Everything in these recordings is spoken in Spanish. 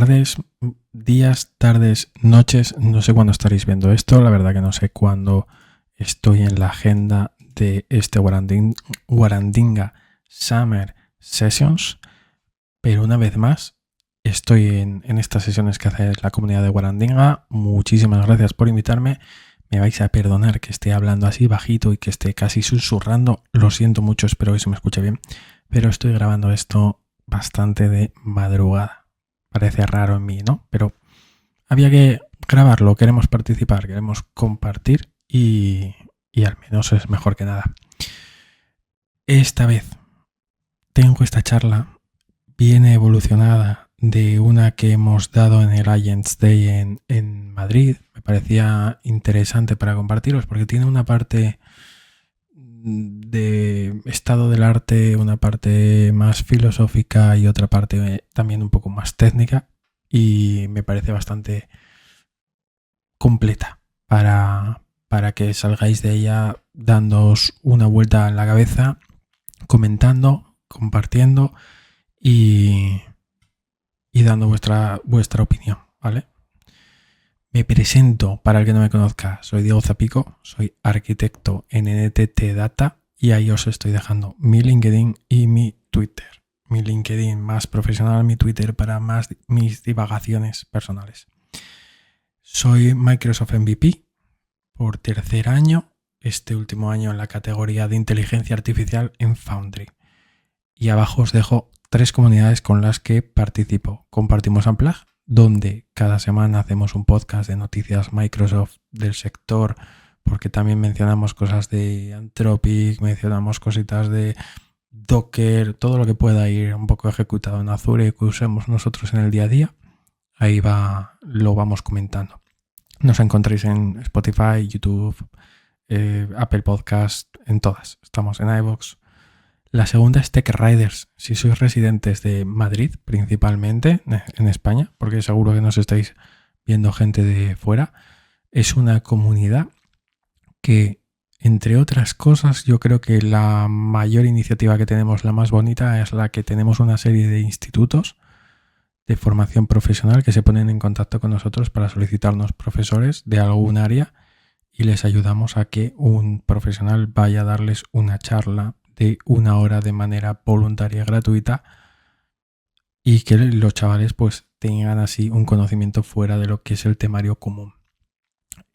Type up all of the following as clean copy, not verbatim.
tardes, días, tardes, noches. No sé cuándo estaréis viendo esto. La verdad que no sé cuándo estoy en la agenda de este Warandinga Summer Sessions. Pero una vez más, estoy en estas sesiones que hace la comunidad de Warandinga. Muchísimas gracias por invitarme. Me vais a perdonar que esté hablando así bajito y que esté casi susurrando. Lo siento mucho, espero que se me escuche bien. Pero estoy grabando esto bastante de madrugada. Parece raro en mí, ¿no? Pero había que grabarlo. Queremos participar, queremos compartir y al menos es mejor que nada. Esta vez tengo esta charla bien evolucionada de una que hemos dado en el Agents Day en Madrid. Me parecía interesante para compartiros porque tiene una parte de estado del arte, una parte más filosófica y otra parte también un poco más técnica, y me parece bastante completa para que salgáis de ella dándoos una vuelta en la cabeza, comentando, compartiendo y dando vuestra opinión, ¿vale? Me presento, para el que no me conozca, soy Diego Zapico, soy arquitecto en NTT Data y ahí os estoy dejando mi LinkedIn y mi Twitter. Mi LinkedIn más profesional, mi Twitter para más mis divagaciones personales. Soy Microsoft MVP por tercer año, este último año en la categoría de inteligencia artificial en Foundry. Y abajo os dejo 3 comunidades con las que participo. Compartimos Unplug, donde cada semana hacemos un podcast de noticias Microsoft del sector, porque también mencionamos cosas de Anthropic, mencionamos cositas de Docker, todo lo que pueda ir un poco ejecutado en Azure que usemos nosotros en el día a día. Ahí lo vamos comentando. Nos encontráis en Spotify, YouTube, Apple Podcast, en todas. Estamos en iVoox. La segunda es Tech Riders. Si sois residentes de Madrid, principalmente en España, porque seguro que nos estáis viendo gente de fuera, es una comunidad que, entre otras cosas, yo creo que la mayor iniciativa que tenemos, la más bonita, es la que tenemos una serie de institutos de formación profesional que se ponen en contacto con nosotros para solicitarnos profesores de algún área y les ayudamos a que un profesional vaya a darles una charla de 1 hora de manera voluntaria y gratuita, y que los chavales pues tengan así un conocimiento fuera de lo que es el temario común.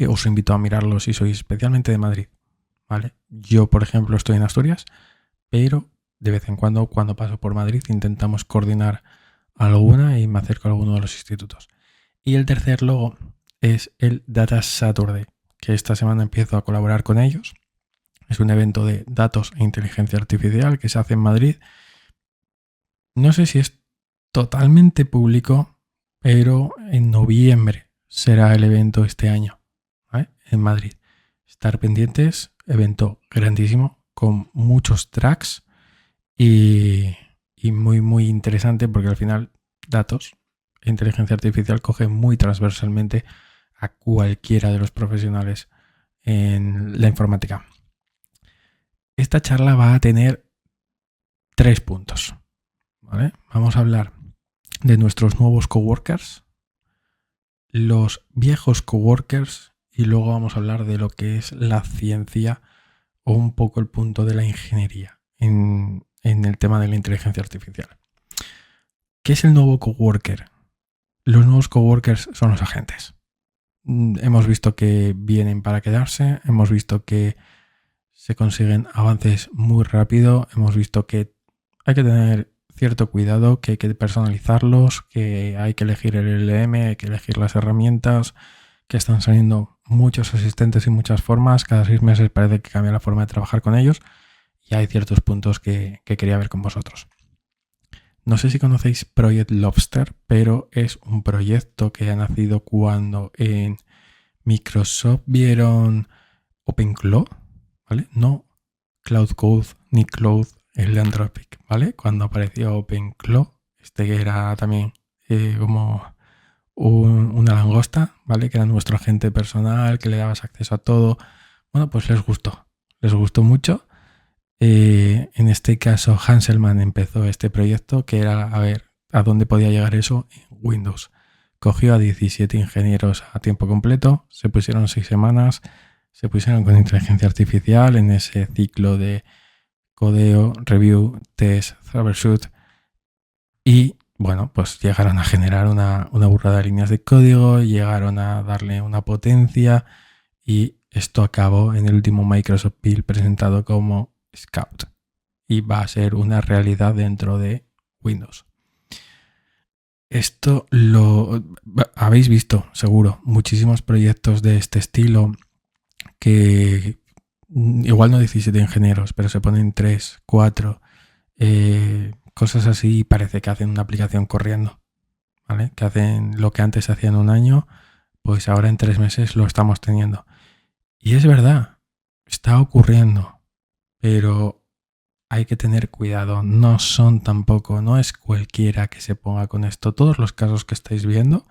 Os invito a mirarlo si sois especialmente de Madrid, ¿vale? Yo, por ejemplo, estoy en Asturias, pero de vez en cuando paso por Madrid intentamos coordinar alguna y me acerco a alguno de los institutos. Y el tercer logo es el Data Saturday, que esta semana empiezo a colaborar con ellos. Es un evento de datos e inteligencia artificial que se hace en Madrid. No sé si es totalmente público, pero en noviembre será el evento este año, ¿vale? En Madrid. Estar pendientes, evento grandísimo, con muchos tracks y muy, muy interesante porque al final datos e inteligencia artificial coge muy transversalmente a cualquiera de los profesionales en la informática. Esta charla va a tener 3 puntos, ¿vale? Vamos a hablar de nuestros nuevos coworkers, los viejos coworkers y luego vamos a hablar de lo que es la ciencia o un poco el punto de la ingeniería en el tema de la inteligencia artificial. ¿Qué es el nuevo coworker? Los nuevos coworkers son los agentes. Hemos visto que vienen para quedarse, hemos visto que se consiguen avances muy rápido, hemos visto que hay que tener cierto cuidado, que hay que personalizarlos, que hay que elegir el LLM, hay que elegir las herramientas, que están saliendo muchos asistentes y muchas formas. Cada 6 meses parece que cambia la forma de trabajar con ellos y hay ciertos puntos que quería ver con vosotros. No sé si conocéis Project Lobster, pero es un proyecto que ha nacido cuando en Microsoft vieron OpenClaw, ¿vale? No Cloud Code ni Cloud, el de Anthropic, ¿vale? Cuando apareció OpenClaw, que era también como una langosta, ¿vale? Que era nuestro agente personal, que le dabas acceso a todo. Bueno, pues les gustó mucho. En este caso, Hanselman empezó este proyecto que era a ver a dónde podía llegar eso en Windows. cogió a 17 ingenieros a tiempo completo, se pusieron 6 semanas, se pusieron con inteligencia artificial en ese ciclo de codeo, review, test, troubleshoot y bueno, pues llegaron a generar una burrada de líneas de código, llegaron a darle una potencia y esto acabó en el último Microsoft Build presentado como Scout y va a ser una realidad dentro de Windows. Esto lo habéis visto, seguro, muchísimos proyectos de este estilo que igual no 17 ingenieros, pero se ponen 3, 4, cosas así y parece que hacen una aplicación corriendo, ¿vale? Que hacen lo que antes se hacía en un año, pues ahora en 3 meses lo estamos teniendo. Y es verdad, está ocurriendo, pero hay que tener cuidado, no es cualquiera que se ponga con esto. Todos los casos que estáis viendo,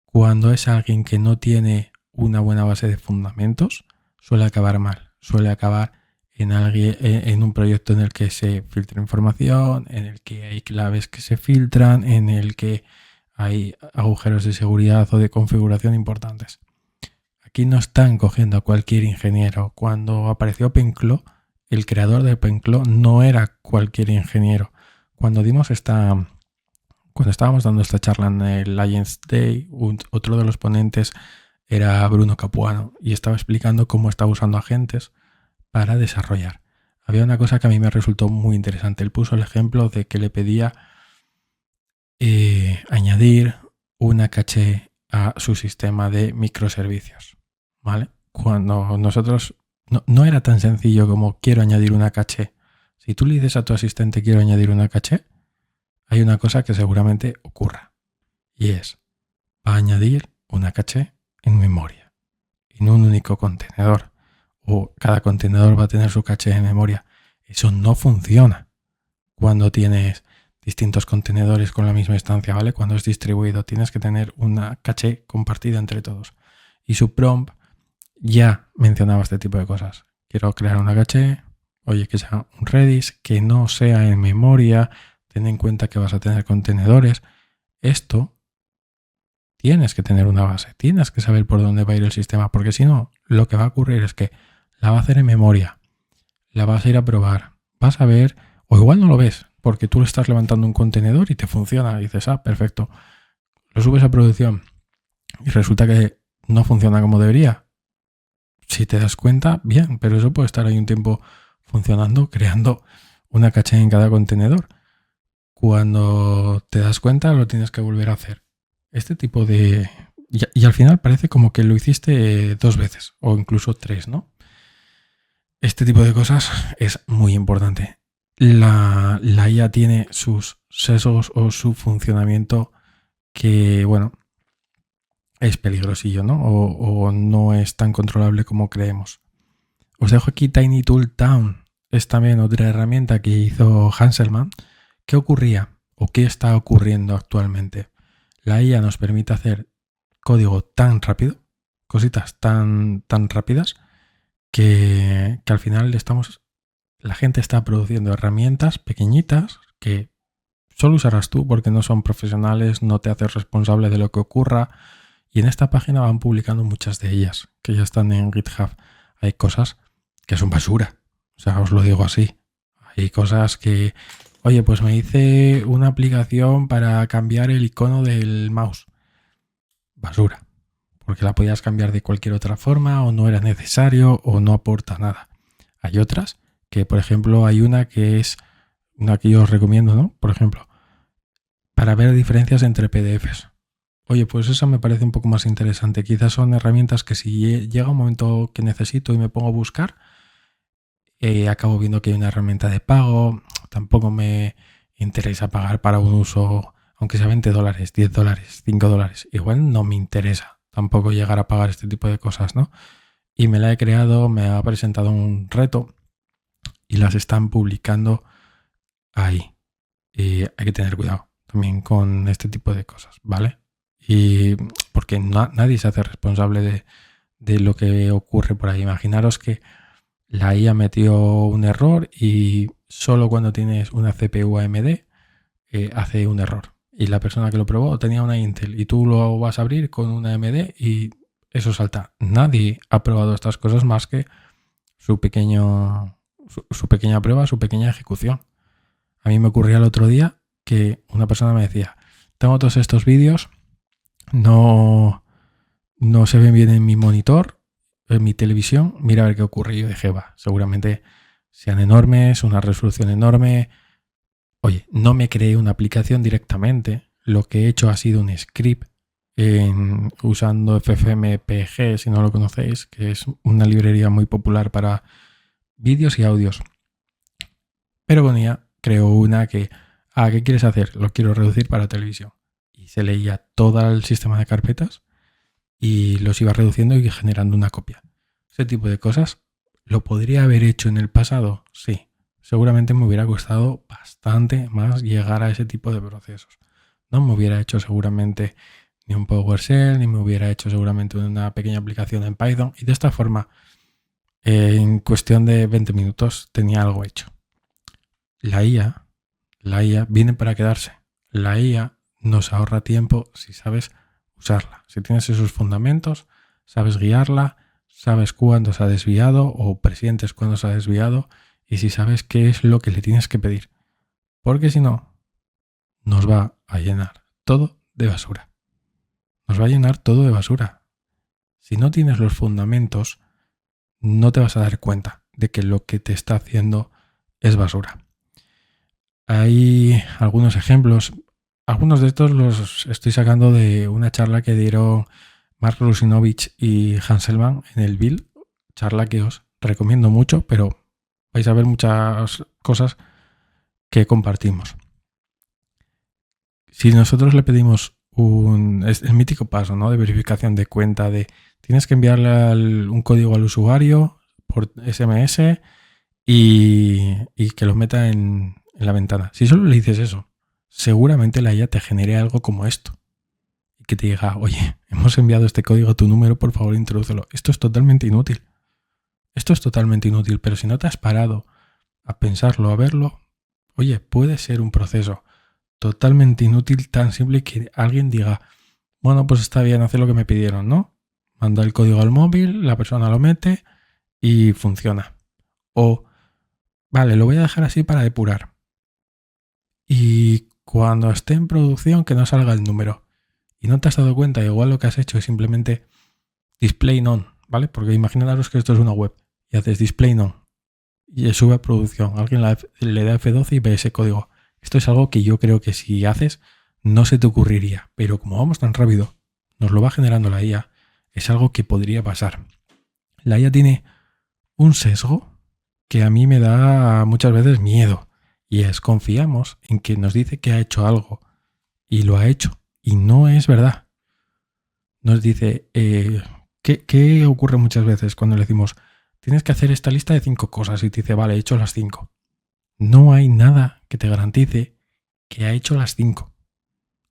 cuando es alguien que no tiene una buena base de fundamentos, suele acabar mal, suele acabar en un proyecto en el que se filtra información, en el que hay claves que se filtran, en el que hay agujeros de seguridad o de configuración importantes. Aquí no están cogiendo a cualquier ingeniero. Cuando apareció OpenClaw, el creador de OpenClaw no era cualquier ingeniero. Cuando estábamos dando esta charla en el Lions Day, otro de los ponentes era Bruno Capuano y estaba explicando cómo estaba usando agentes para desarrollar. Había una cosa que a mí me resultó muy interesante. Él puso el ejemplo de que le pedía añadir una caché a su sistema de microservicios, ¿vale? Cuando nosotros no era tan sencillo como quiero añadir una caché. Si tú le dices a tu asistente quiero añadir una caché, hay una cosa que seguramente ocurra y es va a añadir una caché en memoria, en un único contenedor, o cada contenedor va a tener su caché en memoria. Eso no funciona cuando tienes distintos contenedores con la misma instancia, ¿vale? Cuando es distribuido tienes que tener una caché compartida entre todos. Y su prompt ya mencionaba este tipo de cosas. Quiero crear una caché, oye, que sea un Redis, que no sea en memoria, ten en cuenta que vas a tener contenedores. Esto tienes que tener una base, tienes que saber por dónde va a ir el sistema, porque si no, lo que va a ocurrir es que la va a hacer en memoria, la vas a ir a probar, vas a ver, o igual no lo ves, porque tú le estás levantando un contenedor y te funciona, y dices, perfecto, lo subes a producción y resulta que no funciona como debería. Si te das cuenta, bien, pero eso puede estar ahí un tiempo funcionando, creando una caché en cada contenedor. Cuando te das cuenta, lo tienes que volver a hacer. Este tipo de... Y al final parece como que lo hiciste 2 veces o incluso 3, ¿no? Este tipo de cosas es muy importante. La IA tiene sus sesgos o su funcionamiento que, bueno, es peligrosillo, ¿no? O no es tan controlable como creemos. Os dejo aquí Tiny Tool Town. Es también otra herramienta que hizo Hanselman. ¿Qué ocurría o qué está ocurriendo actualmente? La IA nos permite hacer código tan rápido, cositas tan rápidas, que al final la gente está produciendo herramientas pequeñitas que solo usarás tú porque no son profesionales, no te haces responsable de lo que ocurra. Y en esta página van publicando muchas de ellas, que ya están en GitHub. Hay cosas que son basura, o sea, os lo digo así. Hay cosas que, oye, pues me hice una aplicación para cambiar el icono del mouse. Basura, porque la podías cambiar de cualquier otra forma o no era necesario o no aporta nada. Hay otras que, por ejemplo, hay una que es una que yo os recomiendo, ¿no? Por ejemplo, para ver diferencias entre PDFs. Oye, pues esa me parece un poco más interesante. Quizás son herramientas que si llega un momento que necesito y me pongo a buscar, acabo viendo que hay una herramienta de pago. Tampoco me interesa pagar para un uso, aunque sea $20, $10, $5. Igual no me interesa tampoco llegar a pagar este tipo de cosas, ¿no? Y me la he creado, me ha presentado un reto y las están publicando ahí. Y hay que tener cuidado también con este tipo de cosas, ¿vale? Y porque nadie se hace responsable de lo que ocurre por ahí. Imaginaros que la IA metió un error y solo cuando tienes una CPU AMD hace un error. y la persona que lo probó tenía una Intel y tú lo vas a abrir con una AMD y eso salta. Nadie ha probado estas cosas más que su pequeña prueba, su pequeña ejecución. A mí me ocurría el otro día que una persona me decía, tengo todos estos vídeos, no se ven bien en mi monitor, en mi televisión, mira a ver qué ocurre. Y yo dije, seguramente sean enormes, una resolución enorme. Oye, no me creé una aplicación directamente, lo que he hecho ha sido un script usando FFmpeg, si no lo conocéis, que es una librería muy popular para vídeos y audios. Pero con ella creo una que, ¿qué quieres hacer? Lo quiero reducir para televisión. Y se leía todo el sistema de carpetas y los iba reduciendo y generando una copia. Ese tipo de cosas, ¿lo podría haber hecho en el pasado? Sí. Seguramente me hubiera costado bastante más llegar a ese tipo de procesos. No me hubiera hecho seguramente ni un PowerShell, ni me hubiera hecho seguramente una pequeña aplicación en Python. Y de esta forma, en cuestión de 20 minutos, tenía algo hecho. La IA viene para quedarse. La IA nos ahorra tiempo si sabes usarla. Si tienes esos fundamentos, sabes guiarla, sabes cuándo se ha desviado o presientes cuándo se ha desviado y si sabes qué es lo que le tienes que pedir. Porque si no, nos va a llenar todo de basura. Nos va a llenar todo de basura. Si no tienes los fundamentos, no te vas a dar cuenta de que lo que te está haciendo es basura. Hay algunos ejemplos. Algunos de estos los estoy sacando de una charla que dieron Mark Russinovich y Hans Selman en el Build. Charla que os recomiendo mucho, pero vais a ver muchas cosas que compartimos. Si nosotros le pedimos es el mítico paso, ¿no?, de verificación de cuenta, de tienes que enviarle un código al usuario por SMS y que lo meta en la ventana. Si solo le dices eso, seguramente la IA te genere algo como esto. Y que te diga, oye, hemos enviado este código a tu número, por favor introdúcelo. Esto es totalmente inútil. Pero si no te has parado a pensarlo, a verlo, oye, puede ser un proceso totalmente inútil, tan simple que alguien diga, bueno, pues está bien, hacer lo que me pidieron, ¿no? Manda el código al móvil, la persona lo mete y funciona. O, vale, lo voy a dejar así para depurar. Y cuando esté en producción, que no salga el número. Y no te has dado cuenta, igual lo que has hecho es simplemente display none, ¿vale? Porque imaginaros que esto es una web y haces display none y sube a producción. Alguien le da F12 y ve ese código. Esto es algo que yo creo que si haces no se te ocurriría, pero como vamos tan rápido, nos lo va generando la IA, es algo que podría pasar. La IA tiene un sesgo que a mí me da muchas veces miedo. Y confiamos en que nos dice que ha hecho algo y lo ha hecho y no es verdad. Nos dice, ¿qué ocurre muchas veces cuando le decimos, tienes que hacer esta lista de 5 cosas y te dice, vale, he hecho las 5. No hay nada que te garantice que ha hecho las 5.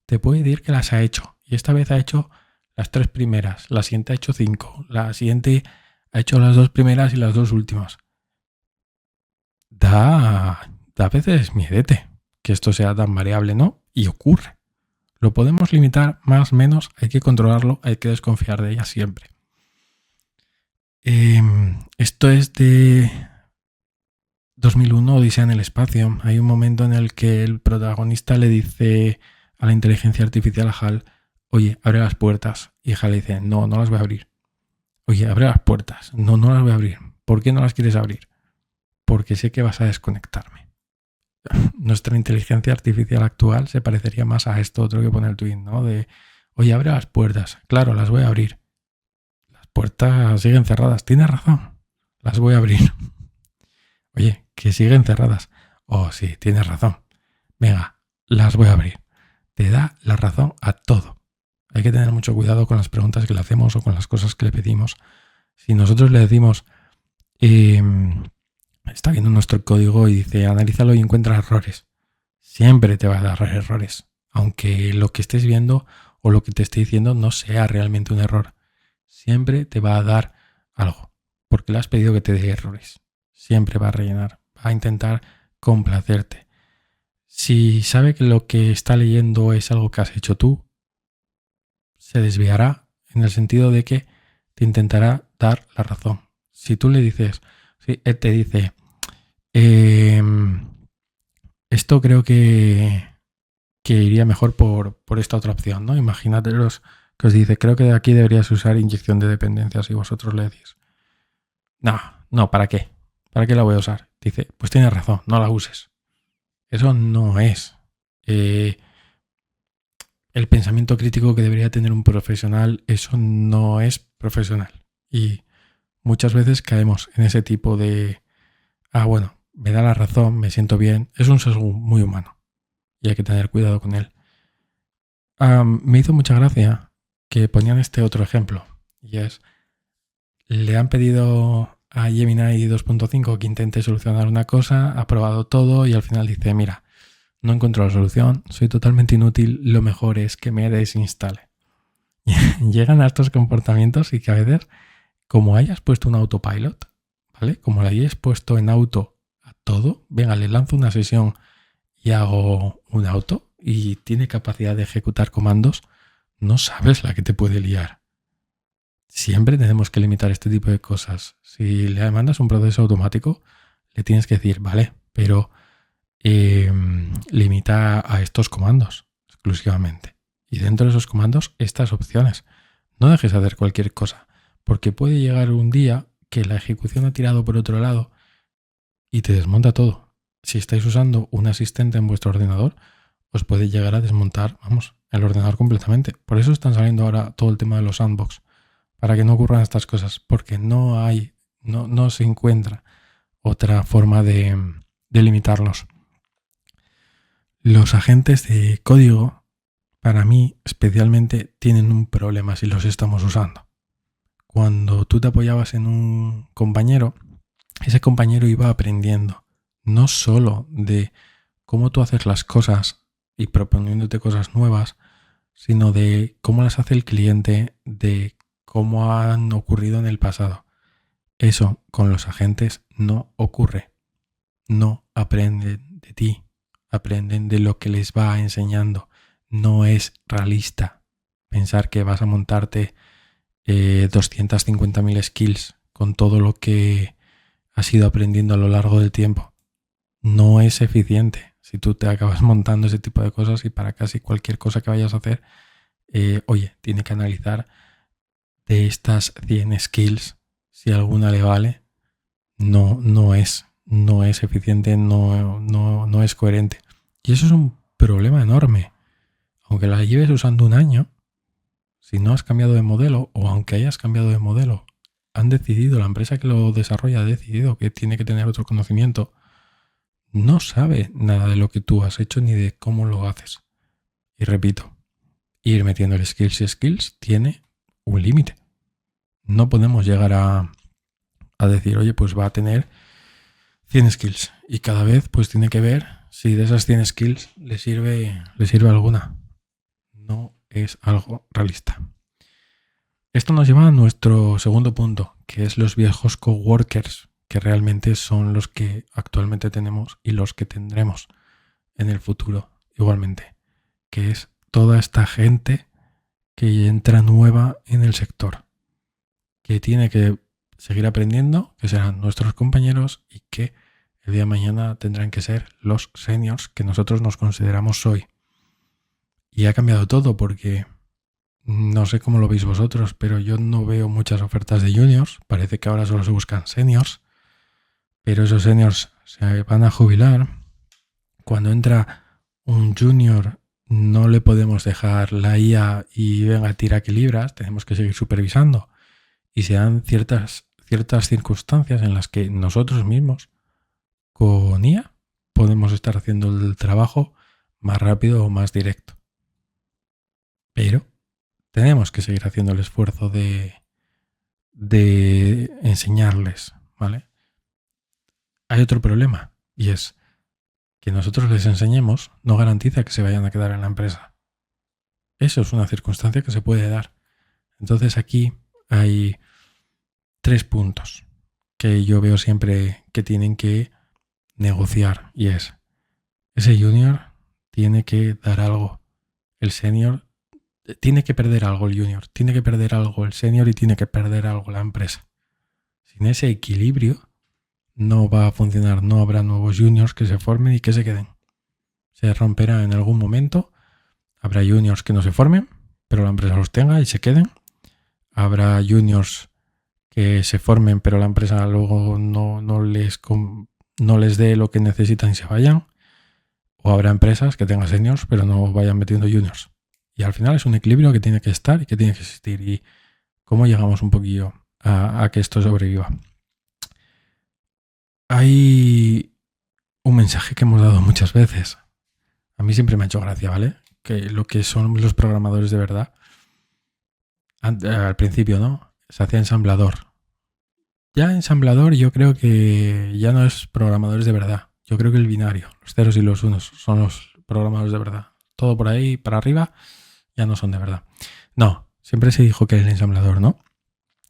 Te puede decir que las ha hecho y esta vez ha hecho las 3 primeras, la siguiente ha hecho 5, la siguiente ha hecho las 2 primeras y las 2 últimas. A veces miedete que esto sea tan variable, ¿no? Y ocurre. Lo podemos limitar más o menos, hay que controlarlo, hay que desconfiar de ella siempre. Esto es de 2001, Odisea en el espacio. Hay un momento en el que el protagonista le dice a la inteligencia artificial, a HAL, oye, abre las puertas. Y HAL le dice, no las voy a abrir. Oye, abre las puertas. No las voy a abrir. ¿Por qué no las quieres abrir? Porque sé que vas a desconectarme. Nuestra inteligencia artificial actual se parecería más a esto otro que pone el tweet, ¿no? De, oye, abre las puertas. Claro, las voy a abrir. Las puertas siguen cerradas. Tienes razón. Las voy a abrir. Oye, que siguen cerradas. Oh, sí, tienes razón. Venga, las voy a abrir. Te da la razón a todo. Hay que tener mucho cuidado con las preguntas que le hacemos o con las cosas que le pedimos. Si nosotros le decimos, está viendo nuestro código y dice, analízalo y encuentra errores. Siempre te va a dar errores. Aunque lo que estés viendo o lo que te esté diciendo no sea realmente un error. Siempre te va a dar algo. Porque le has pedido que te dé errores. Siempre va a rellenar. Va a intentar complacerte. Si sabe que lo que está leyendo es algo que has hecho tú, se desviará en el sentido de que te intentará dar la razón. Si tú le dices, si él te dice, esto creo que iría mejor por esta otra opción, ¿no? Imagínate que os dice, creo que de aquí deberías usar inyección de dependencias y vosotros le decís, no, ¿para qué? ¿Para qué la voy a usar? Dice, pues tienes razón, no la uses. Eso no es el pensamiento crítico que debería tener un profesional, eso no es profesional. Y muchas veces caemos en ese tipo de, bueno, me da la razón, me siento bien. Es un sesgo muy humano y hay que tener cuidado con él. Me hizo mucha gracia que ponían este otro ejemplo y es, le han pedido a Gemini 2.5 que intente solucionar una cosa, ha probado todo y al final dice, mira, no encuentro la solución, soy totalmente inútil, lo mejor es que me desinstale. Llegan a estos comportamientos y que a veces, como hayas puesto un autopilot, ¿vale? Como le hayas puesto en auto a todo, venga, le lanzo una sesión y hago un auto y tiene capacidad de ejecutar comandos, no sabes la que te puede liar. Siempre tenemos que limitar este tipo de cosas. Si le mandas un proceso automático, le tienes que decir, vale, pero limita a estos comandos exclusivamente. Y dentro de esos comandos, estas opciones. No dejes de hacer cualquier cosa, porque puede llegar un día que la ejecución ha tirado por otro lado y te desmonta todo. Si estáis usando un asistente en vuestro ordenador, os puede llegar a desmontar, el ordenador completamente. Por eso están saliendo ahora todo el tema de los sandbox, para que no ocurran estas cosas, porque no se encuentra otra forma de limitarlos. Los agentes de código, para mí especialmente, tienen un problema si los estamos usando. Cuando tú te apoyabas en un compañero, ese compañero iba aprendiendo no solo de cómo tú haces las cosas y proponiéndote cosas nuevas, sino de cómo las hace el cliente, de cómo han ocurrido en el pasado. Eso con los agentes no ocurre. No aprenden de ti, aprenden de lo que les va enseñando. No es realista pensar que vas a montarte 250.000 skills con todo lo que has ido aprendiendo a lo largo del tiempo. No es eficiente si tú te acabas montando ese tipo de cosas y para casi cualquier cosa que vayas a hacer, tiene que analizar de estas 100 skills si alguna le vale. No es eficiente, no es coherente. Y eso es un problema enorme. Aunque la lleves usando un año, si no has cambiado de modelo, o aunque hayas cambiado de modelo, la empresa que lo desarrolla ha decidido que tiene que tener otro conocimiento, no sabe nada de lo que tú has hecho ni de cómo lo haces. Y repito, ir metiendo skills y skills tiene un límite. No podemos llegar a decir, oye, pues va a tener 100 skills y cada vez pues tiene que ver si de esas 100 skills le sirve alguna. No es algo realista. Esto nos lleva a nuestro segundo punto, que es los viejos coworkers, que realmente son los que actualmente tenemos y los que tendremos en el futuro igualmente, que es toda esta gente que entra nueva en el sector, que tiene que seguir aprendiendo, que serán nuestros compañeros y que el día de mañana tendrán que ser los seniors que nosotros nos consideramos hoy. Y ha cambiado todo porque no sé cómo lo veis vosotros, pero yo no veo muchas ofertas de juniors. Parece que ahora solo se buscan seniors, pero esos seniors se van a jubilar. Cuando entra un junior no le podemos dejar la IA y venga, tira que libras, tenemos que seguir supervisando. Y se dan ciertas circunstancias en las que nosotros mismos con IA podemos estar haciendo el trabajo más rápido o más directo. Pero tenemos que seguir haciendo el esfuerzo de enseñarles, ¿vale? Hay otro problema y es que nosotros les enseñemos no garantiza que se vayan a quedar en la empresa. Eso es una circunstancia que se puede dar. Entonces aquí hay 3 puntos que yo veo siempre que tienen que negociar y es ese junior tiene que dar algo. El senior tiene que perder algo, el junior. Tiene que perder algo el senior y tiene que perder algo la empresa. Sin ese equilibrio no va a funcionar. No habrá nuevos juniors que se formen y que se queden. Se romperá en algún momento. Habrá juniors que no se formen, pero la empresa los tenga y se queden. Habrá juniors que se formen, pero la empresa luego no les dé lo que necesitan y se vayan. O habrá empresas que tengan seniors, pero no vayan metiendo juniors. Y al final es un equilibrio que tiene que estar y que tiene que existir. Y cómo llegamos un poquillo a que esto sobreviva. Hay un mensaje que hemos dado muchas veces. A mí siempre me ha hecho gracia, ¿vale? Que lo que son los programadores de verdad, al principio, ¿no? Se hacía ensamblador. Ya ensamblador yo creo que ya no es programadores de verdad. Yo creo que el binario, los ceros y los unos, son los programadores de verdad. Todo por ahí para arriba ya no son de verdad. No, siempre se dijo que el ensamblador, ¿no?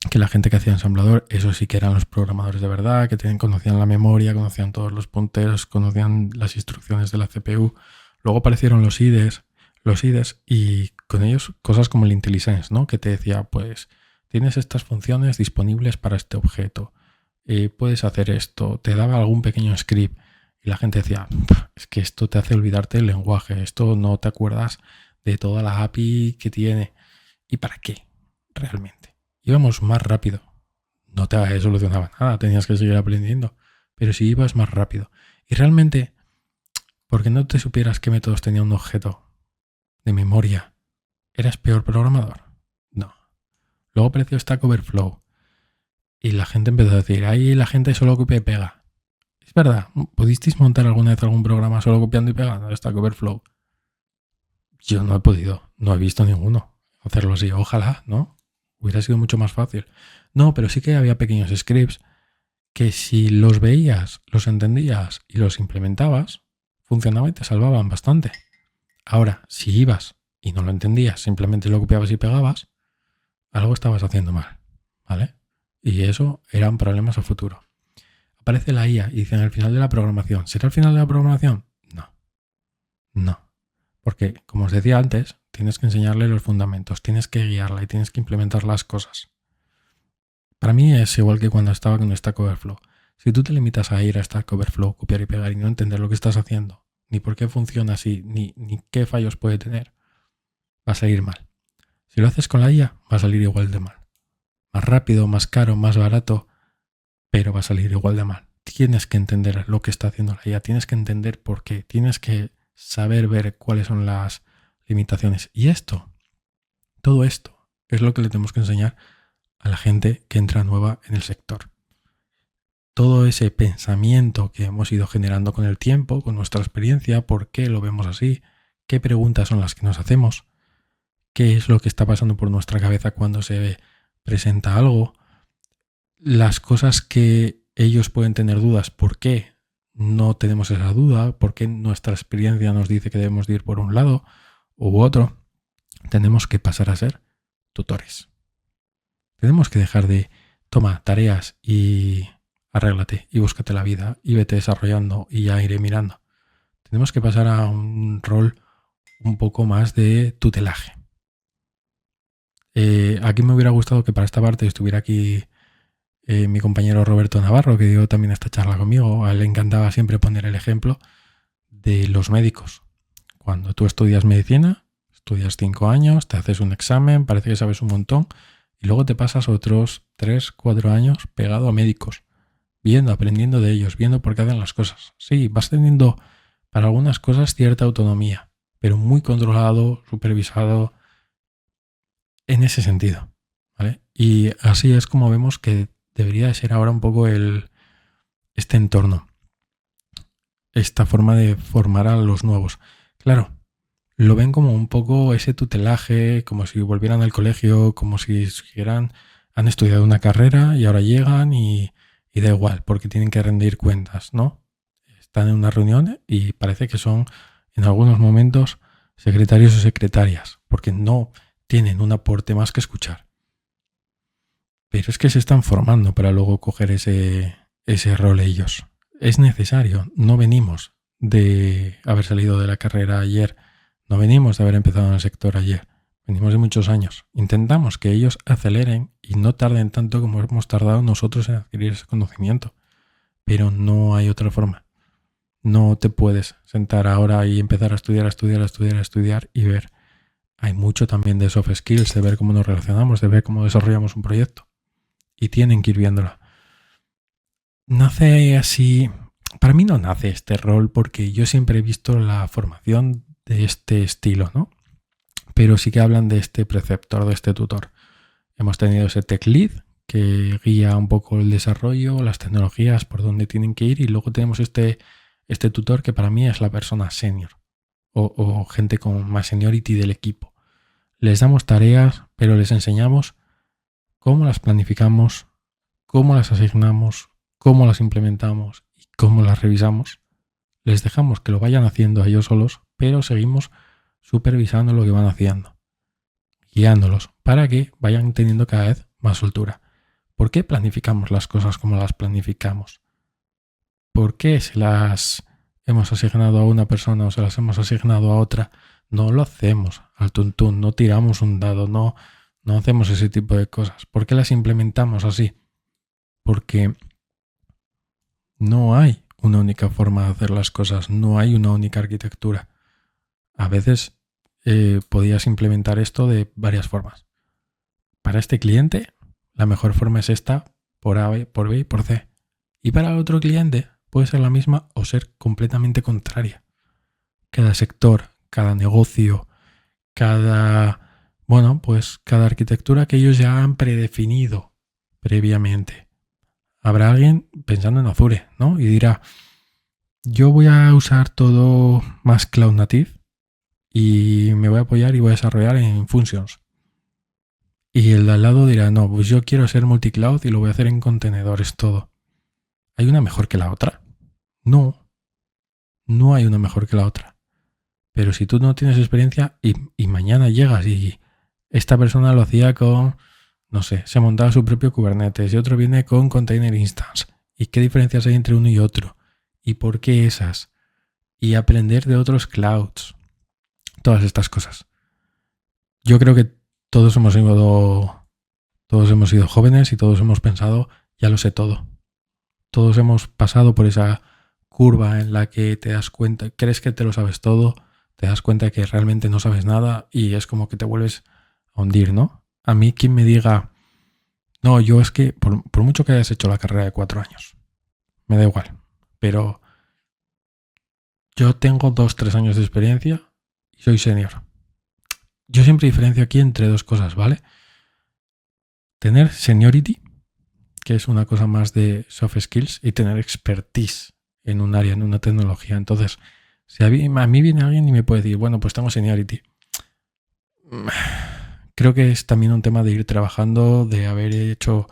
Que la gente que hacía ensamblador, eso sí que eran los programadores de verdad, que conocían la memoria, conocían todos los punteros, conocían las instrucciones de la CPU. Luego aparecieron los IDEs y con ellos cosas como el IntelliSense, ¿no? Que te decía, pues tienes estas funciones disponibles para este objeto, puedes hacer esto, te daba algún pequeño script y la gente decía, es que esto te hace olvidarte el lenguaje, esto no te acuerdas de toda la API que tiene. ¿Y para qué? Realmente. Íbamos más rápido. No te solucionaba nada, tenías que seguir aprendiendo, pero sí ibas más rápido. Y realmente, porque no te supieras qué métodos tenía un objeto de memoria, ¿eras peor programador? No. Luego apareció Stack Overflow y la gente empezó a decir, ahí la gente solo copia y pega. Es verdad, ¿pudisteis montar alguna vez algún programa solo copiando y pegando de Stack Overflow? Yo no he podido, no he visto ninguno hacerlo así. Ojalá, ¿no? Hubiera sido mucho más fácil. No, pero sí que había pequeños scripts que si los veías, los entendías y los implementabas, funcionaban y te salvaban bastante. Ahora, si ibas y no lo entendías, simplemente lo copiabas y pegabas, algo estabas haciendo mal, ¿vale? Y eso eran problemas a futuro. Aparece la IA y dicen el final de la programación. ¿Será el final de la programación? No. Porque, como os decía antes, tienes que enseñarle los fundamentos, tienes que guiarla y tienes que implementar las cosas. Para mí es igual que cuando estaba con Stack Overflow. Si tú te limitas a ir a Stack Overflow, copiar y pegar y no entender lo que estás haciendo, ni por qué funciona así, ni qué fallos puede tener, va a salir mal. Si lo haces con la IA, va a salir igual de mal. Más rápido, más caro, más barato, pero va a salir igual de mal. Tienes que entender lo que está haciendo la IA, tienes que entender por qué, tienes que saber ver cuáles son las limitaciones. Y todo esto, es lo que le tenemos que enseñar a la gente que entra nueva en el sector. Todo ese pensamiento que hemos ido generando con el tiempo, con nuestra experiencia, por qué lo vemos así, qué preguntas son las que nos hacemos, qué es lo que está pasando por nuestra cabeza cuando se presenta algo, las cosas que ellos pueden tener dudas, por qué no tenemos esa duda, por qué nuestra experiencia nos dice que debemos de ir por un lado u otro. Tenemos que pasar a ser tutores. Tenemos que dejar de toma tareas y arréglate y búscate la vida y vete desarrollando y ya iré mirando. Tenemos que pasar a un rol un poco más de tutelaje. Aquí me hubiera gustado que para esta parte estuviera aquí mi compañero Roberto Navarro, que dio también esta charla conmigo. A él le encantaba siempre poner el ejemplo de los médicos. Cuando tú estudias medicina, estudias 5 años, te haces un examen, parece que sabes un montón, y luego te pasas otros 3, 4 años pegado a médicos, viendo, aprendiendo de ellos, viendo por qué hacen las cosas. Sí, vas teniendo para algunas cosas cierta autonomía, pero muy controlado, supervisado en ese sentido, ¿vale? Y así es como vemos que debería de ser ahora un poco este entorno, esta forma de formar a los nuevos. Claro, lo ven como un poco ese tutelaje, como si volvieran al colegio, como si han estudiado una carrera y ahora llegan y da igual, porque tienen que rendir cuentas, ¿no? Están en una reunión y parece que son, en algunos momentos, secretarios o secretarias, porque no tienen un aporte más que escuchar. Pero es que se están formando para luego coger ese rol ellos. Es necesario, no venimos de haber salido de la carrera ayer, no venimos de haber empezado en el sector ayer, venimos de muchos años. Intentamos que ellos aceleren y no tarden tanto como hemos tardado nosotros en adquirir ese conocimiento, pero no hay otra forma. No te puedes sentar ahora y empezar a estudiar y ver. Hay mucho también de soft skills, de ver cómo nos relacionamos, de ver cómo desarrollamos un proyecto. Y tienen que ir viéndola. Nace así. Para mí no nace este rol porque yo siempre he visto la formación de este estilo, ¿no? Pero sí que hablan de este preceptor, de este tutor. Hemos tenido ese tech lead que guía un poco el desarrollo, las tecnologías, por dónde tienen que ir, y luego tenemos este tutor que para mí es la persona senior o gente con más seniority del equipo. Les damos tareas, pero les enseñamos cómo las planificamos, cómo las asignamos, cómo las implementamos y cómo las revisamos. Les dejamos que lo vayan haciendo ellos solos, pero seguimos supervisando lo que van haciendo, guiándolos para que vayan teniendo cada vez más soltura. ¿Por qué planificamos las cosas como las planificamos? ¿Por qué se las hemos asignado a una persona o se las hemos asignado a otra? No lo hacemos al tuntún, no tiramos un dado, no hacemos ese tipo de cosas. ¿Por qué las implementamos así? Porque no hay una única forma de hacer las cosas, no hay una única arquitectura. A veces podías implementar esto de varias formas. Para este cliente, la mejor forma es esta, por A, por B y por C. Y para el otro cliente puede ser la misma o ser completamente contraria. Cada sector, cada negocio, cada arquitectura que ellos ya han predefinido previamente. Habrá alguien pensando en Azure, ¿no? Y dirá, yo voy a usar todo más Cloud Native y me voy a apoyar y voy a desarrollar en Functions. Y el de al lado dirá, no, pues yo quiero ser multicloud y lo voy a hacer en contenedores todo. ¿Hay una mejor que la otra? No hay una mejor que la otra. Pero si tú no tienes experiencia y mañana llegas y esta persona lo hacía con, no sé, se montaba su propio Kubernetes y otro viene con Container Instance. ¿Y qué diferencias hay entre uno y otro? ¿Y por qué esas? Y aprender de otros clouds. Todas estas cosas. Yo creo que todos hemos sido jóvenes y todos hemos pensado, ya lo sé todo. Todos hemos pasado por esa curva en la que te das cuenta, crees que te lo sabes todo, te das cuenta que realmente no sabes nada y es como que te vuelves a hundir, ¿no? A mí quien me diga, no, yo es que por mucho que hayas hecho la carrera de 4 años, me da igual, pero yo tengo 2-3 años de experiencia y soy senior. Yo siempre diferencio aquí entre dos cosas, ¿vale? Tener seniority, que es una cosa más de soft skills, y tener expertise en un área, en una tecnología. Entonces, si a mí viene alguien y me puede decir, bueno, pues tengo seniority. Creo que es también un tema de ir trabajando, de haber hecho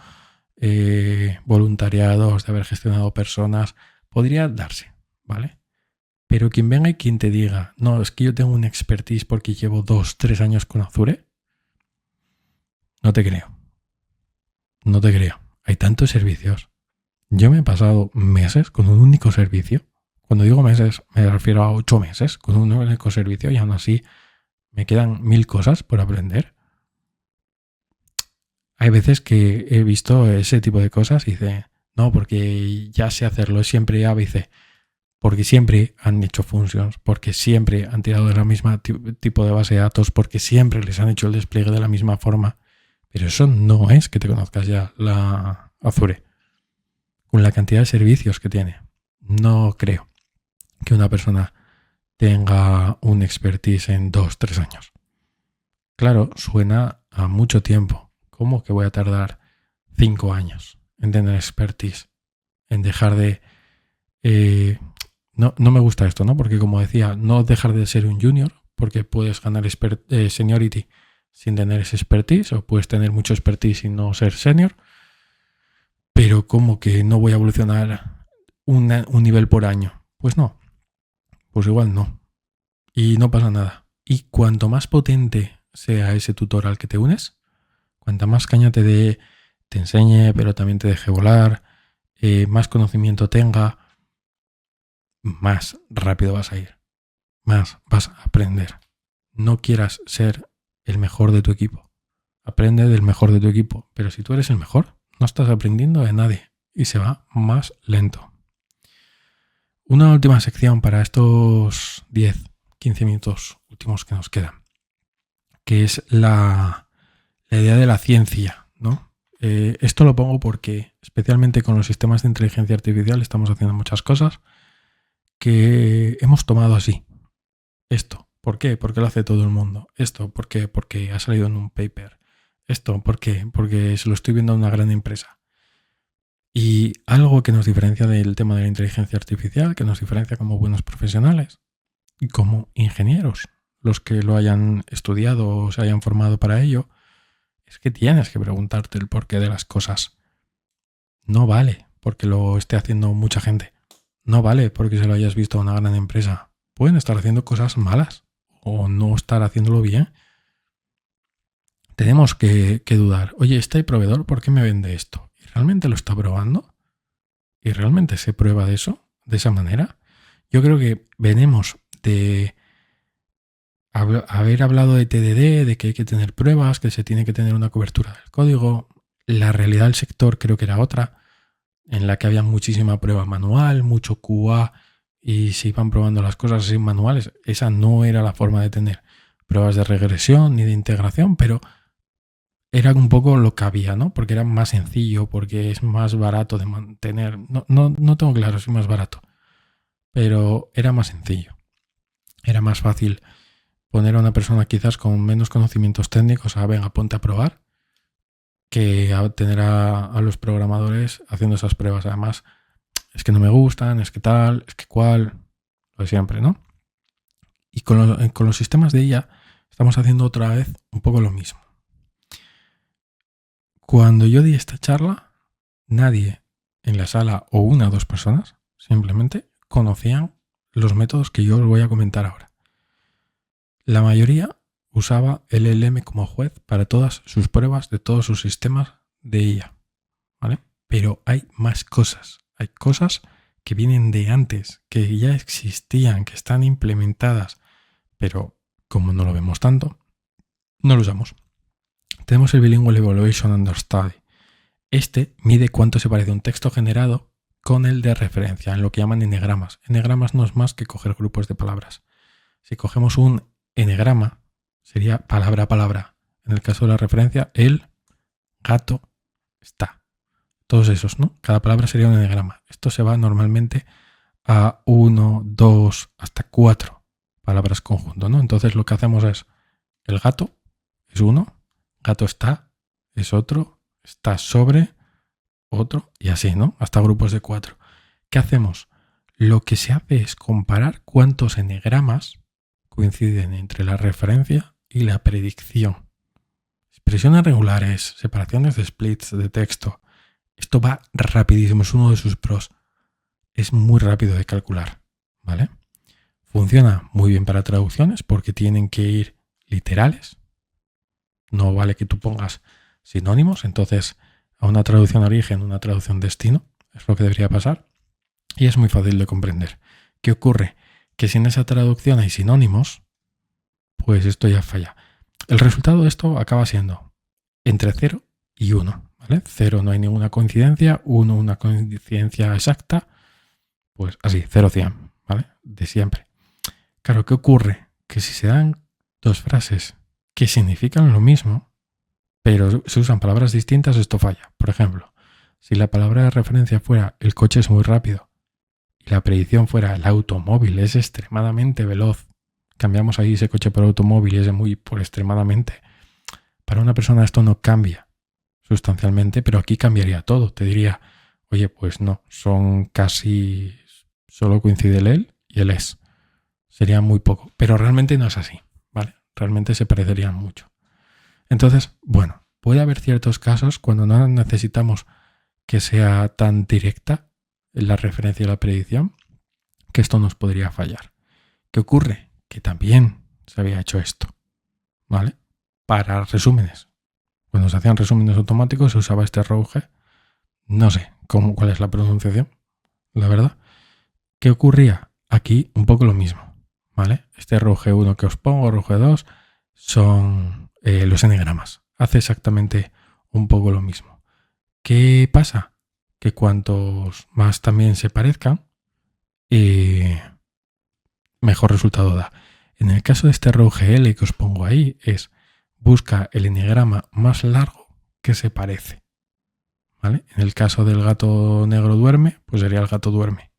voluntariados, de haber gestionado personas. Podría darse, ¿vale? Pero quien venga y quien te diga, no, es que yo tengo una expertise porque llevo 2-3 años con Azure, no te creo. No te creo. Hay tantos servicios. Yo me he pasado meses con un único servicio. Cuando digo meses, me refiero a 8 meses con un único servicio y aún así me quedan 1000 cosas por aprender. Hay veces que he visto ese tipo de cosas y dice, no, porque ya sé hacerlo, es siempre A, B y C. Porque siempre han hecho functions, porque siempre han tirado de la misma tipo de base de datos, porque siempre les han hecho el despliegue de la misma forma. Pero eso no es que te conozcas ya la Azure. Con la cantidad de servicios que tiene, no creo que una persona tenga un expertise en 2-3 años. Claro, suena a mucho tiempo. ¿Cómo que voy a tardar 5 años en tener expertise? En dejar de... No me gusta esto, ¿no? Porque como decía, no dejar de ser un junior, porque puedes ganar seniority sin tener ese expertise, o puedes tener mucho expertise y no ser senior. Pero ¿cómo que no voy a evolucionar un nivel por año? Pues no. Pues igual no. Y no pasa nada. Y cuanto más potente sea ese tutor al que te unes, cuanta más caña te dé, te enseñe, pero también te deje volar, más conocimiento tenga, más rápido vas a ir, más vas a aprender. No quieras ser el mejor de tu equipo. Aprende del mejor de tu equipo. Pero si tú eres el mejor, no estás aprendiendo de nadie y se va más lento. Una última sección para estos 10-15 minutos últimos que nos quedan, que es la idea de la ciencia, ¿no? Esto lo pongo porque, especialmente con los sistemas de inteligencia artificial, estamos haciendo muchas cosas que hemos tomado así. Esto, ¿por qué? Porque lo hace todo el mundo. Esto, ¿por qué? Porque ha salido en un paper. Esto, ¿por qué? Porque se lo estoy viendo en una gran empresa. Y algo que nos diferencia del tema de la inteligencia artificial, que nos diferencia como buenos profesionales y como ingenieros, los que lo hayan estudiado o se hayan formado para ello, es que tienes que preguntarte el porqué de las cosas. No vale porque lo esté haciendo mucha gente. No vale porque se lo hayas visto a una gran empresa. Pueden estar haciendo cosas malas o no estar haciéndolo bien. Tenemos que dudar. Oye, este proveedor, ¿por qué me vende esto? ¿Y realmente lo está probando? ¿Y realmente se prueba de eso? ¿De esa manera? Yo creo que venimos de haber hablado de TDD, de que hay que tener pruebas, que se tiene que tener una cobertura del código. La realidad del sector creo que era otra, en la que había muchísima prueba manual, mucho QA, y se iban probando las cosas sin manuales. Esa no era la forma de tener pruebas de regresión ni de integración, pero era un poco lo que había, ¿no? Porque era más sencillo, porque es más barato de mantener. No tengo claro si es más barato, pero era más sencillo. Era más fácil poner a una persona quizás con menos conocimientos técnicos a, venga, ponte a probar, que a tener a los programadores haciendo esas pruebas. Además, es que no me gustan, es que tal, es que cual, lo de siempre, ¿no? Y con los sistemas de IA estamos haciendo otra vez un poco lo mismo. Cuando yo di esta charla, nadie en la sala o una o dos personas simplemente conocían los métodos que yo os voy a comentar ahora. La mayoría usaba LLM como juez para todas sus pruebas de todos sus sistemas de IA, ¿vale? Pero hay más cosas. Hay cosas que vienen de antes, que ya existían, que están implementadas, pero como no lo vemos tanto, no lo usamos. Tenemos el Bilingual Evaluation Understudy. Este mide cuánto se parece un texto generado con el de referencia, en lo que llaman enegramas. Enegramas no es más que coger grupos de palabras. Si cogemos un enegrama, sería palabra a palabra. En el caso de la referencia, el gato está. Todos esos, ¿no? Cada palabra sería un enegrama. Esto se va normalmente a 1, 2, hasta 4 palabras conjunto, ¿no? Entonces lo que hacemos es, el gato es uno, gato está es otro, está sobre otro y así, ¿no? Hasta grupos de 4. ¿Qué hacemos? Lo que se hace es comparar cuántos enegramas coinciden entre la referencia y la predicción. Expresiones regulares, separaciones de splits de texto. Esto va rapidísimo, es uno de sus pros. Es muy rápido de calcular, ¿vale? Funciona muy bien para traducciones porque tienen que ir literales. No vale que tú pongas sinónimos, entonces a una traducción origen, una traducción destino, es lo que debería pasar. Y es muy fácil de comprender. ¿Qué ocurre? Que si en esa traducción hay sinónimos, pues esto ya falla. El resultado de esto acaba siendo entre 0 y 1, ¿vale? 0 no hay ninguna coincidencia, 1 una coincidencia exacta, pues así, 0-100, ¿vale? De siempre. Claro, ¿qué ocurre? Que si se dan dos frases que significan lo mismo, pero se usan palabras distintas, esto falla. Por ejemplo, si la palabra de referencia fuera el coche es muy rápido y la predicción fuera el automóvil es extremadamente veloz, cambiamos ahí ese coche por automóvil y ese muy por extremadamente. Para una persona esto no cambia sustancialmente, pero aquí cambiaría todo. Te diría, oye, pues no, son casi, solo coincide el él y el es. Sería muy poco, pero realmente no es así, ¿vale? Realmente se parecerían mucho. Entonces, bueno, puede haber ciertos casos cuando no necesitamos que sea tan directa la referencia y la predicción, que esto nos podría fallar. ¿Qué ocurre? Que también se había hecho esto, ¿vale? Para resúmenes. Cuando se hacían resúmenes automáticos se usaba este ROUG. No sé cuál es la pronunciación, la verdad. ¿Qué ocurría? aquí un poco lo mismo, ¿vale? Este RUG1 que os pongo, RUG2, son los n-gramas. Hace exactamente un poco lo mismo. ¿Qué pasa? Que cuantos más también se parezcan, mejor resultado da. En el caso de este RUGL que os pongo ahí, busca el n-grama más largo que se parece. ¿Vale? En el caso del gato negro duerme, pues sería el gato duerme.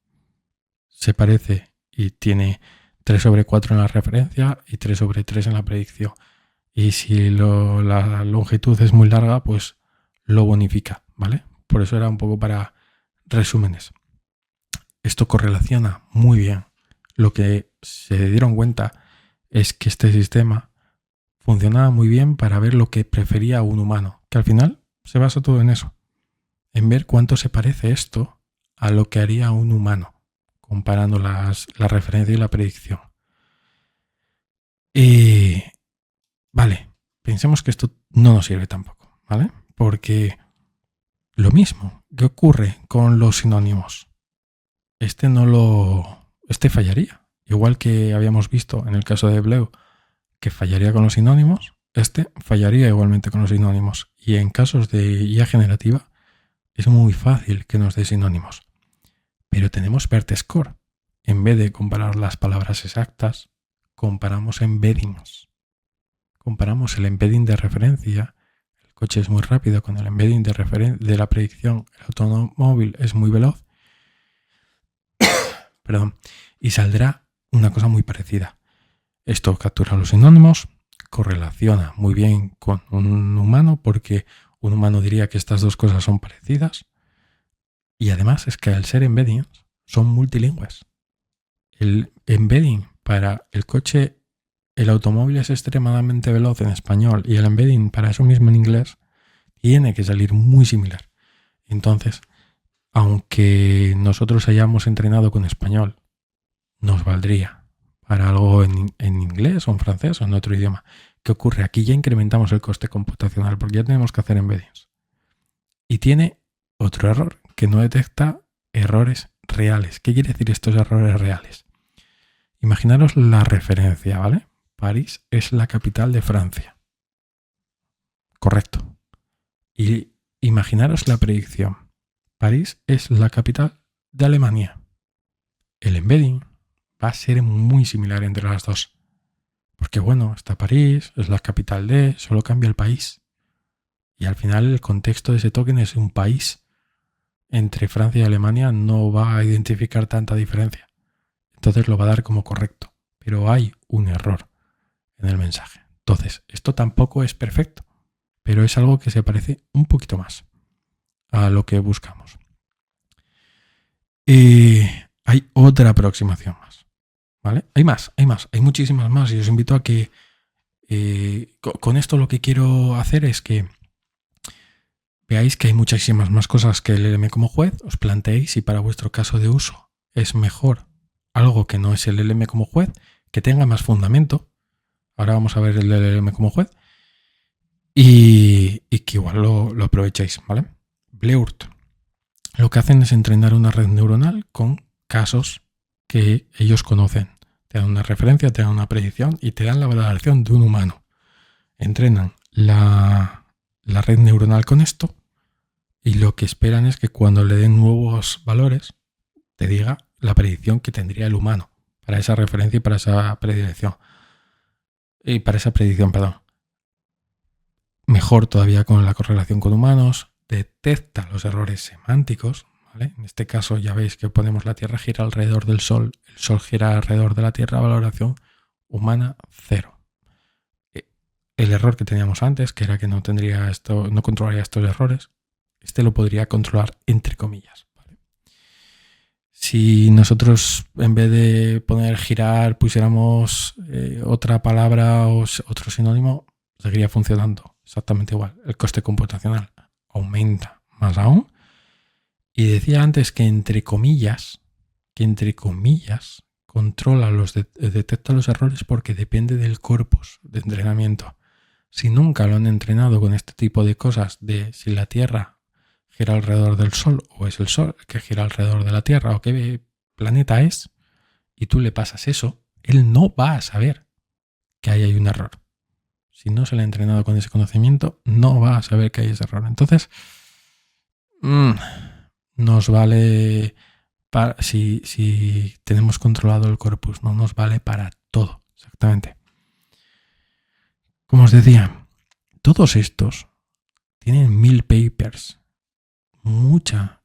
Se parece y tiene 3/4 en la referencia y 3/3 en la predicción. Y si la longitud es muy larga, pues lo bonifica, ¿vale? Por eso era un poco para resúmenes. Esto correlaciona muy bien. Lo que se dieron cuenta es que este sistema funcionaba muy bien para ver lo que prefería un humano, que al final se basa todo en eso, en ver cuánto se parece esto a lo que haría un humano, comparando la referencia y la predicción. Vale, pensemos que esto no nos sirve tampoco, ¿vale? Porque lo mismo que ocurre con los sinónimos, este fallaría. Igual que habíamos visto en el caso de Bleu, que fallaría con los sinónimos, este fallaría igualmente con los sinónimos. Y en casos de IA generativa es muy fácil que nos dé sinónimos. Pero tenemos BERT-Score. En vez de comparar las palabras exactas, comparamos embeddings. Comparamos el embedding de referencia. El coche es muy rápido con el embedding de la predicción. El automóvil es muy veloz. Perdón. Y saldrá una cosa muy parecida. Esto captura los sinónimos, correlaciona muy bien con un humano porque un humano diría que estas dos cosas son parecidas. Y además es que al ser embeddings son multilingües. El embedding para el coche, el automóvil es extremadamente veloz en español y el embedding para eso mismo en inglés tiene que salir muy similar. Entonces, aunque nosotros hayamos entrenado con español, nos valdría para algo en inglés o en francés o en otro idioma. ¿Qué ocurre? Aquí ya incrementamos el coste computacional porque ya tenemos que hacer embeddings. Y tiene otro error, que no detecta errores reales. ¿Qué quiere decir estos errores reales? Imaginaros la referencia, ¿vale? París es la capital de Francia. Correcto. Y imaginaros la predicción. París es la capital de Alemania. El embedding va a ser muy similar entre las dos. Porque bueno, está París, es la capital de, solo cambia el país. Y al final el contexto de ese token es un país. Entre Francia y Alemania no va a identificar tanta diferencia. Entonces lo va a dar como correcto. Pero hay un error en el mensaje. Entonces, esto tampoco es perfecto, pero es algo que se parece un poquito más a lo que buscamos. Hay otra aproximación más, ¿vale? Hay muchísimas más y os invito a que con esto lo que quiero hacer es que veáis que hay muchísimas más cosas que el LLM como juez, os planteéis si para vuestro caso de uso es mejor algo que no es el LLM como juez, que tenga más fundamento. Ahora vamos a ver el LLM como juez y que igual lo aprovechéis, ¿vale? Blurt. Lo que hacen es entrenar una red neuronal con casos que ellos conocen. Te dan una referencia, te dan una predicción y te dan la valoración de un humano. Entrenan la red neuronal con esto y lo que esperan es que cuando le den nuevos valores te diga la predicción que tendría el humano para esa referencia y para esa predicción. Y para esa predicción, perdón. Mejor todavía con la correlación con humanos, detecta los errores semánticos, ¿vale? En este caso ya veis que ponemos la Tierra gira alrededor del Sol, el Sol gira alrededor de la Tierra, valoración humana 0. El error que teníamos antes, que era que no controlaría estos errores, este lo podría controlar entre comillas, ¿vale? Si nosotros en vez de poner girar pusiéramos otra palabra o otro sinónimo, seguiría funcionando exactamente igual. El coste computacional aumenta más aún. Y decía antes que entre comillas controla detecta los errores porque depende del corpus de entrenamiento. Si nunca lo han entrenado con este tipo de cosas de si la Tierra gira alrededor del Sol o es el Sol el que gira alrededor de la Tierra o qué planeta es, y tú le pasas eso, él no va a saber que ahí hay un error. Si no se le ha entrenado con ese conocimiento, no va a saber que hay ese error. Entonces, nos vale para, si tenemos controlado el corpus, no nos vale para todo, exactamente. Como os decía, todos estos tienen 1000 papers, mucha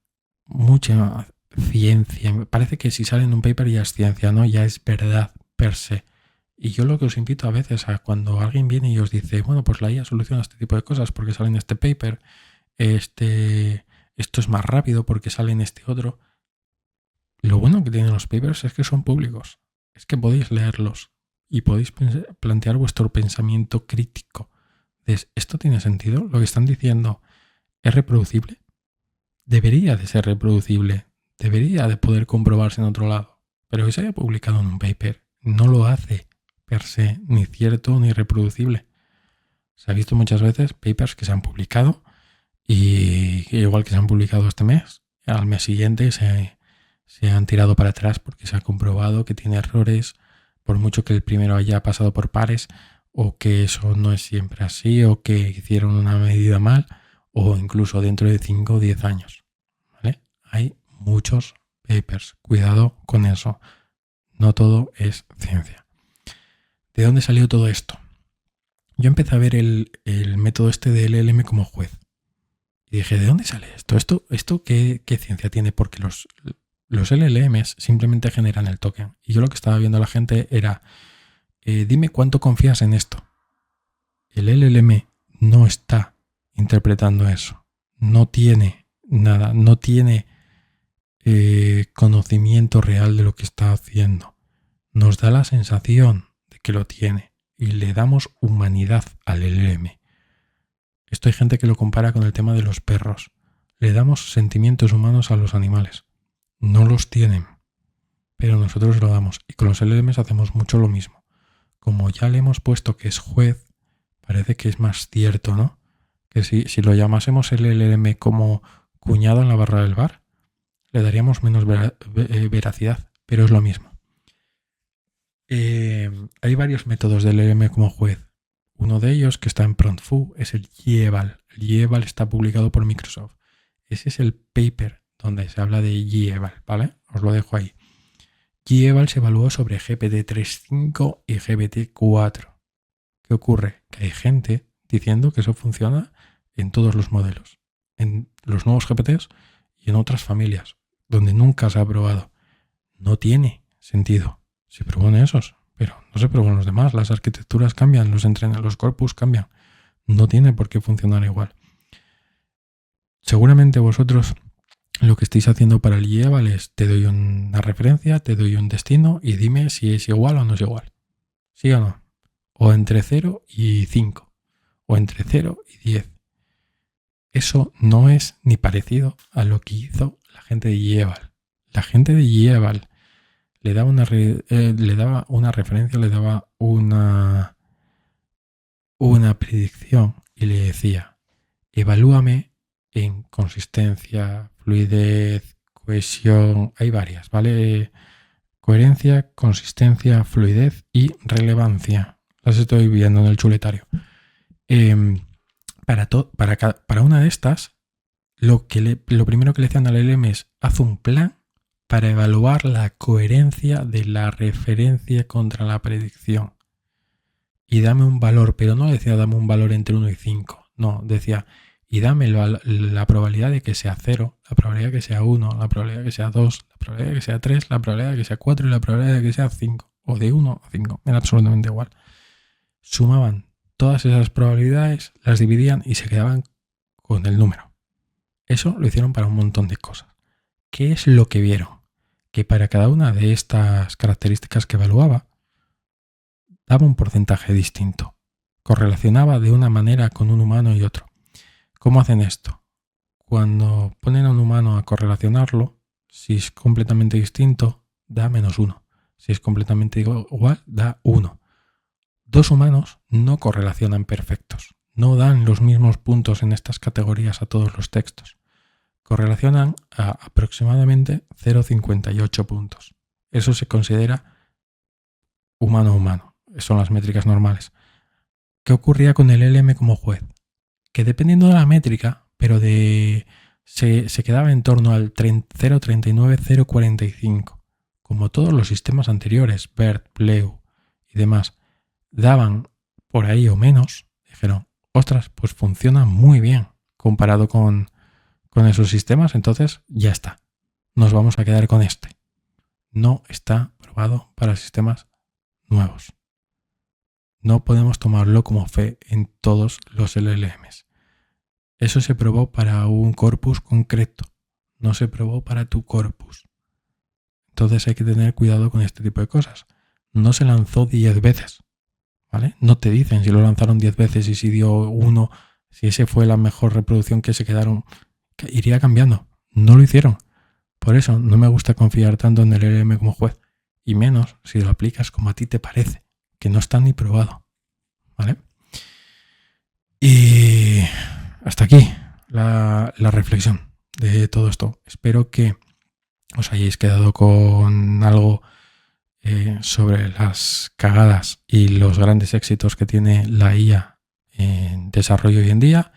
ciencia. Me parece que si sale en un paper ya es ciencia, ¿no? Ya es verdad per se. Y yo lo que os invito a veces a cuando alguien viene y os dice, bueno, pues la IA soluciona este tipo de cosas porque sale en este paper, esto es más rápido porque sale en este otro. Lo bueno que tienen los papers es que son públicos, es que podéis leerlos y podéis plantear vuestro pensamiento crítico. ¿Esto tiene sentido? ¿Lo que están diciendo es reproducible? Debería de ser reproducible, debería de poder comprobarse en otro lado, pero que se haya publicado en un paper no lo hace per se ni cierto ni reproducible. Se ha visto muchas veces papers que se han publicado y igual que se han publicado este mes, al mes siguiente se han tirado para atrás porque se ha comprobado que tiene errores, por mucho que el primero haya pasado por pares, o que eso no es siempre así, o que hicieron una medida mal, o incluso dentro de 5 o 10 años. ¿Vale? Hay muchos papers, cuidado con eso. No todo es ciencia. ¿De dónde salió todo esto? Yo empecé a ver el método este de LLM como juez. Y dije, ¿de dónde sale esto? ¿Esto qué ciencia tiene? Porque los LLMs simplemente generan el token. Y yo lo que estaba viendo a la gente era, dime cuánto confías en esto. El LLM no está interpretando eso. No tiene nada, no tiene conocimiento real de lo que está haciendo. Nos da la sensación de que lo tiene y le damos humanidad al LLM. Esto hay gente que lo compara con el tema de los perros. Le damos sentimientos humanos a los animales. No los tienen, pero nosotros lo damos. Y con los LLMs hacemos mucho lo mismo. Como ya le hemos puesto que es juez, parece que es más cierto, ¿no? Que si lo llamásemos el LLM como cuñado en la barra del bar, le daríamos menos veracidad, pero es lo mismo. Hay varios métodos del LLM como juez. Uno de ellos, que está en PromptFu, es el Yeeval. El Yeeval está publicado por Microsoft. Ese es el paper donde se habla de Yeeval, ¿vale? Os lo dejo ahí. Yeeval se evaluó sobre GPT-3.5 y GPT-4. ¿Qué ocurre? Que hay gente diciendo que eso funciona en todos los modelos. En los nuevos GPTs y en otras familias, donde nunca se ha probado. No tiene sentido. Se probó en esos, pero no se probó en los demás. Las arquitecturas cambian, los corpus cambian. No tiene por qué funcionar igual. Seguramente vosotros lo que estáis haciendo para el Yeeval es te doy una referencia, te doy un destino y dime si es igual o no es igual. ¿Sí o no? O entre 0 y 5. O entre 0 y 10. Eso no es ni parecido a lo que hizo la gente de Yeeval. La gente de Yeeval le daba una referencia, le daba una predicción y le decía, evalúame en consistencia, fluidez, cohesión, hay varias, ¿vale? Coherencia, consistencia, fluidez y relevancia. Las estoy viendo en el chuletario. Para una de estas, lo primero que le decían al LM es haz un plan para evaluar la coherencia de la referencia contra la predicción. Y dame un valor, pero no decía dame un valor entre 1 y 5. No, decía y dame la probabilidad de que sea 0, la probabilidad de que sea 1, la probabilidad de que sea 2, la probabilidad de que sea 3, la probabilidad de que sea 4 y la probabilidad de que sea 5. O de 1 a 5. Era absolutamente igual. Sumaban todas esas probabilidades, las dividían y se quedaban con el número. Eso lo hicieron para un montón de cosas. ¿Qué es lo que vieron? Que para cada una de estas características que evaluaba, daba un porcentaje distinto. Correlacionaba de una manera con un humano y otro. ¿Cómo hacen esto? Cuando ponen a un humano a correlacionarlo, si es completamente distinto, da -1. Si es completamente igual, da 1. Dos humanos no correlacionan perfectos. No dan los mismos puntos en estas categorías a todos los textos. Correlacionan a aproximadamente 0,58 puntos. Eso se considera humano-humano. Son las métricas normales. ¿Qué ocurría con el LM como juez? Que dependiendo de la métrica, pero se quedaba en torno al 0,39, 0,45. Como todos los sistemas anteriores, BERT, Pleu y demás, daban por ahí o menos, dijeron, ostras, pues funciona muy bien comparado con esos sistemas, entonces ya está. Nos vamos a quedar con este. No está probado para sistemas nuevos. No podemos tomarlo como fe en todos los LLMs. Eso se probó para un corpus concreto, no se probó para tu corpus. Entonces hay que tener cuidado con este tipo de cosas. No se lanzó 10 veces, ¿vale? No te dicen si lo lanzaron 10 veces y si dio 1, si ese fue la mejor reproducción que se quedaron. Que iría cambiando. No lo hicieron. Por eso no me gusta confiar tanto en el LLM como juez. Y menos si lo aplicas como a ti te parece, que no está ni probado, ¿vale? Y hasta aquí la reflexión de todo esto. Espero que os hayáis quedado con algo sobre las cagadas y los grandes éxitos que tiene la IA en desarrollo hoy en día.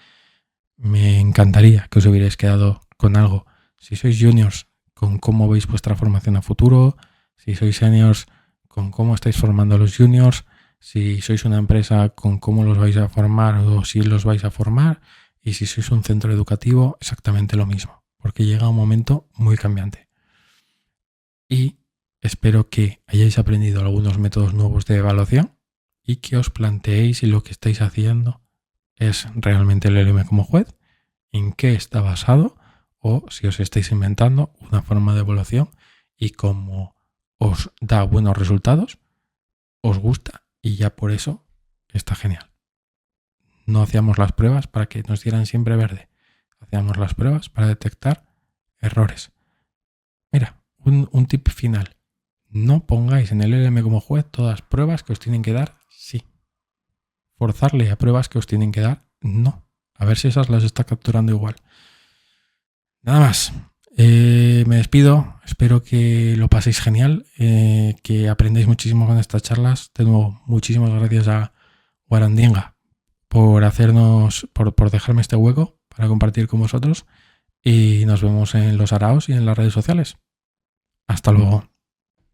Me encantaría que os hubierais quedado con algo. Si sois juniors, con cómo veis vuestra formación a futuro. Si sois seniors, con cómo estáis formando a los juniors. Si sois una empresa, con cómo los vais a formar o si los vais a formar. Y si sois un centro educativo, exactamente lo mismo. Porque llega un momento muy cambiante. Y espero que hayáis aprendido algunos métodos nuevos de evaluación y que os planteéis si lo que estáis haciendo es realmente el LM como juez, en qué está basado o si os estáis inventando una forma de evaluación y como os da buenos resultados, os gusta y ya por eso está genial. No hacíamos las pruebas para que nos dieran siempre verde. Hacíamos las pruebas para detectar errores. Mira, un tip final. No pongáis en el LM como juez todas pruebas que os tienen que dar sí. Forzarle a pruebas que os tienen que dar no. A ver si esas las está capturando igual. Nada más. Me despido. Espero que lo paséis genial. Que aprendáis muchísimo con estas charlas. De nuevo, muchísimas gracias a Guarandinga por dejarme este hueco para compartir con vosotros. Y nos vemos en los araos y en las redes sociales. Hasta luego.